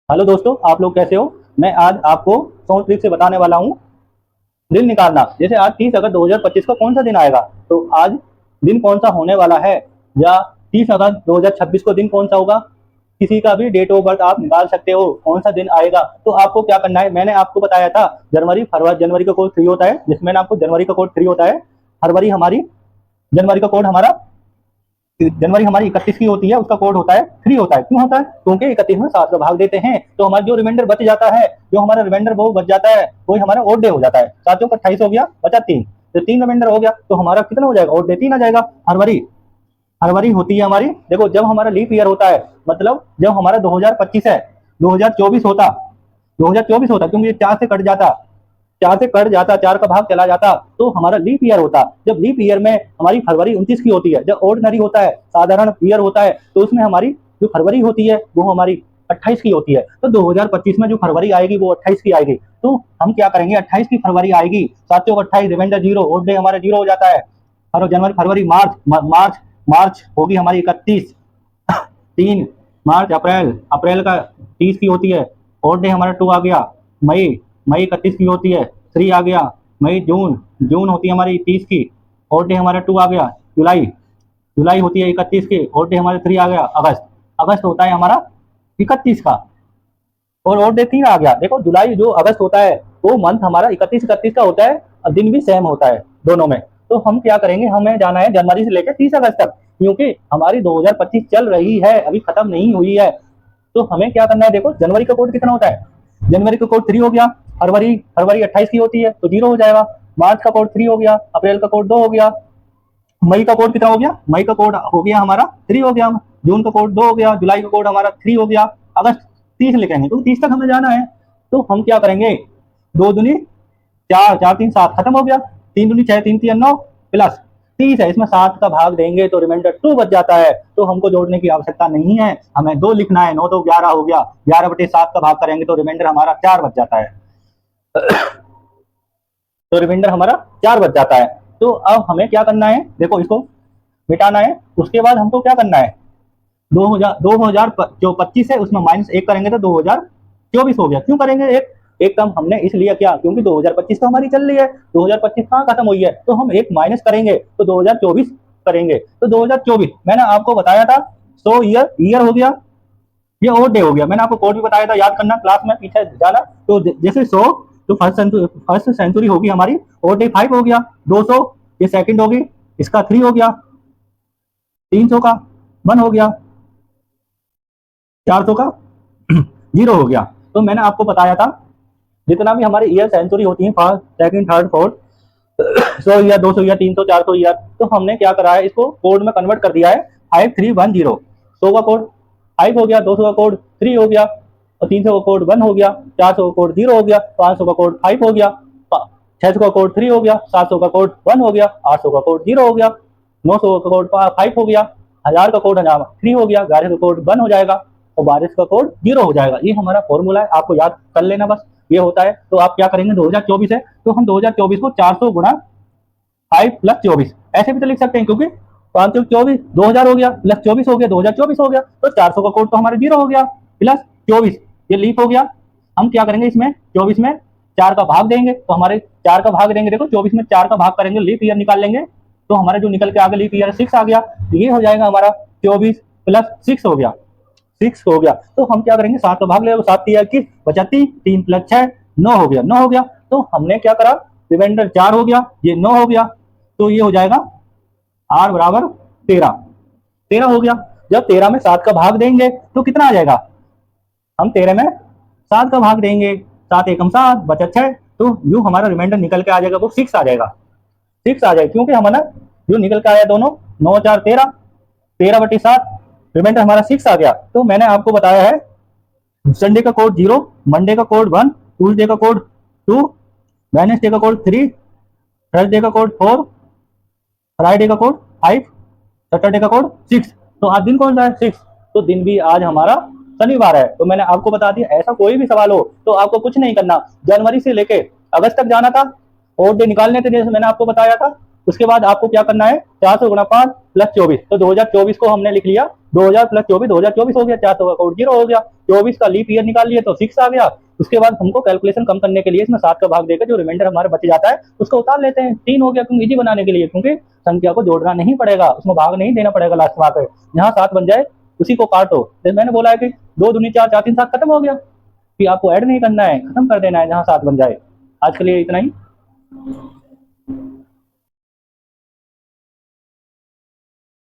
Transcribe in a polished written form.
Hello दोस्तों, आप लोग कैसे हो। मैं आज आपको फोन ट्रिक से बताने वाला हूँ दिन निकालना। जैसे आज 30 अगस्त 2025 का कौन सा दिन आएगा, तो आज दिन कौन सा होने वाला है, या 30 अगस्त 2026 को दिन कौन सा होगा। किसी का भी डेट ऑफ बर्थ आप निकाल सकते हो, कौन सा दिन आएगा। तो आपको क्या करना है, मैंने आपको बताया था जनवरी फरवरी, जनवरी का कोड 3 होता है, जिसमें मैंने आपको जनवरी का कोड 3 होता है। फरवरी हमारी, जनवरी का कोड हमारा, जनवरी हमारी 31 की होती है, उसका कोड होता है 3 होता है। क्यों होता है, क्योंकि 31 में 7 का भाग देते हैं, तो हमारा जो रिमाइंडर बच जाता है, जो हमारा रिमाइंडर वो बच जाता है, वही हमारा ओड डे हो जाता है। 7 का 28 हो गया, बचा 3, तो 3 रिमाइंडर हो गया, तो हमारा कितना हो जाएगा, ओड डे 3 आ जाएगा। फरवरी, फरवरी होती है हमारी, देखो जब हमारा लीप ईयर होता है, मतलब जब हमारा 2025 है, 2024 होता, 2024 होता, क्योंकि ये 4 से कट जाता, 4 से कट जाता, 4 का भाग चला जाता, तो हमारा लीप ईयर होता। जब लीप ईयर में हमारी फरवरी 29 की होती है, जब ऑर्डिनरी होता है, साधारण ईयर होता है, तो उसमें हमारी जो फरवरी होती है वो हमारी 28 की होती है। तो 2025 में जो फरवरी आएगी वो 28 की आएगी। तो हम क्या करेंगे, 28 की फरवरी आएगी, 7 को 28, रिमाइंडर जीरो, ऑड डे हमारा जीरो हो जाता है। और जनवरी फरवरी मार्च, मार्च, मार्च होगी हमारी 31, 3 मार्च, अप्रैल, अप्रैल का 30 की होती है, ऑड डे हमारा 2 आ गया। मई, मई 31 की होती है, 3 आ गया। मई, जून, जून होती है हमारी 30 की, ऑड डे हमारा 2 आ गया। जुलाई, जुलाई होती है 31 की, ऑड डे हमारा 3 आ गया। अगस्त, अगस्त होता है हमारा 31 का, और ऑड डे 3 आ गया। देखो जुलाई जो अगस्त होता है वो मंथ हमारा 31 31 का होता है, और दिन भी सेम होता है दोनों में। तो हम क्या करेंगे, हमें जाना है जनवरी से लेकर 30 अगस्त तक, क्योंकि हमारी 2025 चल रही है, अभी खत्म नहीं हुई है। तो हमें क्या करना है, देखो जनवरी का कोड कितना होता है, जनवरी का कोड 3 हो गया। फरवरी, फरवरी 28 की होती है, तो 0 हो जाएगा। मार्च का कोड 3 हो गया, अप्रैल का कोड 2 हो गया। मई का कोड कितना हो गया, मई का कोड हो गया हमारा 3 हो गया। जून का कोड 2 हो गया, जुलाई का कोड हमारा 3 हो गया। अगस्त 30 लिखेंगे, तो 30 तक हमें जाना है। तो हम क्या करेंगे, 2 दूनी 4, 4 3 7, खत्म हो गया। 3 दूनी 6, 3 3 9, प्लस 30 है, इसमें 7 का भाग देंगे तो रिमाइंडर 2 बच जाता है। तो हमको जोड़ने की आवश्यकता नहीं है, हमें 2 लिखना है। 9 तो 11 हो गया, 11/7 का भाग करेंगे तो रिमाइंडर हमारा 4 बच जाता है। तो रिमाइंडर हमारा 4 बच जाता है। तो अब हमें क्या करना है, देखो इसको मिटाना है। उसके बाद हमको क्या करना है, 2000 जो 25 है उसमें -1 करेंगे तो 2024 हो गया। क्यों करेंगे एक, एक कम हमने इसलिए किया क्योंकि 2025 तो हमारी चल रही है, 2025 कहाँ खत्म हुई है, तो हम एक माइनस करेंगे तो 2024 करेंगे। तो 2024 मैंने आपको बताया था 100 ईयर, ईयर हो गया, ये और डे हो गया। मैंने आपको कोड भी बताया था, याद करना, क्लास में पीछे जाना। तो जैसे 100, तो फर्स्ट सेंचुरी होगी हमारी, और डे 5 हो गया। 200 ये सेकंड होगी, इसका 3 हो गया। 300 का 1 हो गया, 400 का 0 हो गया। तो मैंने आपको बताया था जितना भी हमारे ईयर सेंचुरी होती है, first second third fourth, 100 year, 200 year, 300, 400 year, तो हमने क्या करा है, इसको कोड में कन्वर्ट कर दिया है। 5310, 100 का कोड 5 हो गया, 200 का कोड 3 हो गया, और 300 का कोड 1 हो गया, 400 का कोड 0 हो गया, 500 का कोड 5 हो गया, 600 का कोड 3 हो गया, 700 का कोड 1 हो गया, 800 का कोड 0 हो गया, 900 का कोड 5 हो गया, 1000 का कोड 3 हो गया, 11 का कोड 1 हो जाएगा, और 22 का कोड 0 हो जाएगा। ये हमारा फॉर्मूला है, आपको याद कर लेना बस, ये होता है। तो आप क्या करेंगे, 2024 है तो हम 2024 को 400 गुणा 5 प्लस 24 ऐसे भी तो लिख सकते हैं, क्योंकि 524 2000 हो गया, प्लस 24 हो गया, 2024 हो गया। तो 400 का कोड तो हमारे 0 हो गया, प्लस 24 ये लीप हो गया। हम क्या करेंगे, इसमें 24 में 4 का भाग देंगे, तो हमारे 4 का भाग देंगे, देखो 24 में 4 का भाग करेंगे, लीप ईयर निकाल लेंगे, तो हमारा जो निकल के आगे लीप ईयर 6 आ गया। तो ये हो जाएगा हमारा 24 प्लस 6 हो गया, 6 हो गया। तो हम क्या करेंगे, 7 का भाग ले, 7 की 21 बचा 3, 3 प्लस 6 9 हो गया, 9 हो गया। तो हमने क्या करा, रिमाइंडर 4 हो गया, ये 9 हो गया, तो ये हो जाएगा आर बराबर 13, 13 हो गया। जब 13 में 7 का भाग देंगे तो कितना आ जाएगा, हम 13 में 7 का भाग देंगे, 7 एकम 7 बचा 6, तो जो हमारा रिमाइंडर निकल के आ जाएगा वो 6 आ जाएगा, 6 आ जाएगा, क्योंकि हमारा जो निकल के आया दोनों 9 4 13, 13/7, रिमाइंडर हमारा 6 आ गया। तो मैंने आपको बताया है, संडे का कोड 0, मंडे का कोड 1, ट्यूजडे का कोड 2, वेडनेसडे का कोड 3, थर्सडे का कोड 4, फ्राइडे का कोड 5, सैटरडे का कोड 6। तो आज दिन कौन सा है, 6, तो दिन भी आज हमारा शनिवार है। तो मैंने आपको बता दिया, ऐसा कोई भी सवाल हो तो आपको कुछ नहीं करना, जनवरी से लेके अगस्त तक जाना था, और डे निकालने थे जैसे मैंने आपको बताया था, उसके बाद आपको क्या करना है, 400 गुणा 5 प्लस 24, तो 2024 को हमने लिख लिया 2000 प्लस 24, 2024 हो गया, 400 का कोड 0 हो गया, 24 का लीप ईयर निकाल लिए तो 6 आ गया। उसके बाद हमको कैलकुलेशन कम करने के लिए इसमें 7 का भाग देकर जो रिमाइंडर हमारे बच जाता है उसको उतार लेते हैं, 3 हो गया, क्योंकि इजी बनाने के लिए, क्योंकि संख्या को जोड़ना नहीं पड़ेगा, उसमें भाग नहीं देना पड़ेगा लास्ट में आकर, जहाँ 7 बन जाए उसी को काटो। जैसे मैंने बोला है कि 2 दूनी 4, 4 3 7 खत्म हो गया, कि आपको ऐड नहीं करना है, खत्म कर देना है जहाँ 7 बन जाए। आज के लिए इतना ही।